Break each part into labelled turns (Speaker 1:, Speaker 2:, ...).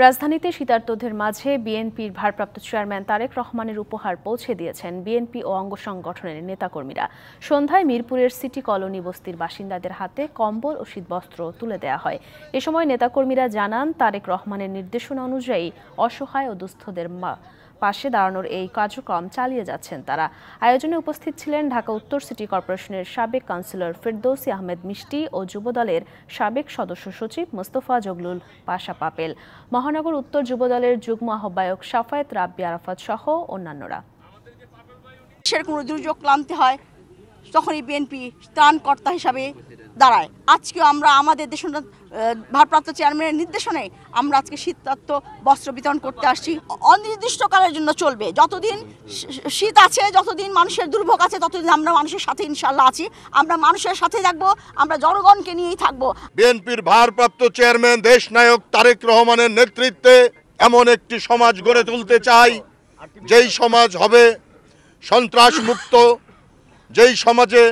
Speaker 1: রাজধানীতে শীতার্তদের মাঝে বিএনপির ভারপ্রাপ্ত চেয়ারম্যান তারেক রহমানের উপহার পৌঁছে দিয়েছেন বিএনপি ও অঙ্গ সংগঠনের নেতাকর্মীরা। সন্ধ্যায় মিরপুরের সিটি কলোনি বস্তির বাসিন্দাদের হাতে কম্বল ও শীতবস্ত্র তুলে দেওয়া হয়। এ সময় নেতাকর্মীরা জানান, তারেক রহমানের নির্দেশনা অনুযায়ী অসহায় ও দুস্থদের পাশে দাঁড়ানোর এই কার্যক্রম চালিয়ে যাচ্ছেন তারা। আয়োজনে উপস্থিত ছিলেন ঢাকা উত্তর সিটি কর্পোরেশনের সাবেক কাউন্সিলর ফেরদৌসী আহমেদ মিষ্টি ও যুবদলের সাবেক সদস্য সচিব মোস্তফা জগলুল পাশা পাপেল, মহানগর উত্তর যুবদলের যুগ্ম আহ্বায়ক সাফায়েত রাব্বি আরাফাত সহ অন্যান্যরা।
Speaker 2: কোনো দুর্যোগ ক্লান্তি হয় তখনই বিএনপি ত্রাণকর্তা হিসাবে দাঁড়ায়। আজকেও আমরা আমাদের দেশের ভারপ্রাপ্ত চেয়ারম্যানের নির্দেশনায় আমরা আজকে শীতার্ত বস্ত্র বিতরণ করতে আসছি। অনির্দিষ্টকালের জন্য চলবে, যতদিন শীত আছে, যতদিন মানুষের দুর্ভোগ আছে, ততদিন আমরা মানুষের সাথে ইনশাল্লাহ আছি। আমরা মানুষের সাথে থাকবো, আমরা জনগণকে নিয়েই থাকবো।
Speaker 3: বিএনপির ভারপ্রাপ্ত চেয়ারম্যান দেশনায়ক তারেক রহমানের নেতৃত্বে এমন একটি সমাজ গড়ে তুলতে চাই, যেই সমাজ হবে সন্ত্রাস মুক্ত, যেই সমাজে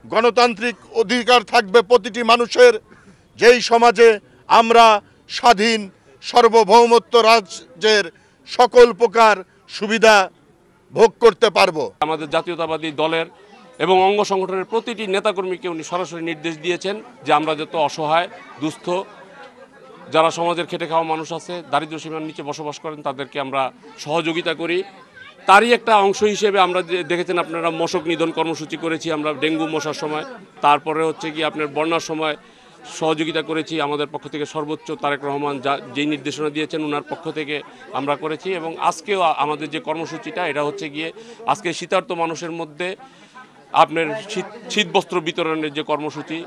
Speaker 3: গণতান্ত্রিক অধিকার থাকবে প্রতিটি মানুষের, যেই সমাজে আমরা স্বাধীন সার্বভৌমত্ব রাজ্যের সকল প্রকার সুবিধা ভোগ করতে পারবো।
Speaker 4: আমাদের জাতীয়তাবাদী দলের এবং অঙ্গ সংগঠনের প্রতিটি নেতাকর্মীকে উনি সরাসরি নির্দেশ দিয়েছেন যে আমরা যত অসহায় দুস্থ যারা সমাজের খেটে খাওয়া মানুষ আছে, দারিদ্র সীমার নিচে বসবাস করেন, তাদেরকে আমরা সহযোগিতা করি। তারই একটা অংশ হিসেবে আমরা দেখেছেন আপনারা মশক নিধন কর্মসূচি করেছি আমরা ডেঙ্গু মশার সময়, তারপরে হচ্ছে কি আপনার বন্যার সময় সহযোগিতা করেছি। আমাদের পক্ষ থেকে সর্বোচ্চ তারেক রহমান যেই নির্দেশনা দিয়েছেন ওনার পক্ষ থেকে আমরা করেছি। এবং আজকেও আমাদের যে কর্মসূচিটা এটা হচ্ছে গিয়ে আজকে শীতার্ত মানুষের মধ্যে আপনার শীতবস্ত্র বিতরণের যে কর্মসূচি।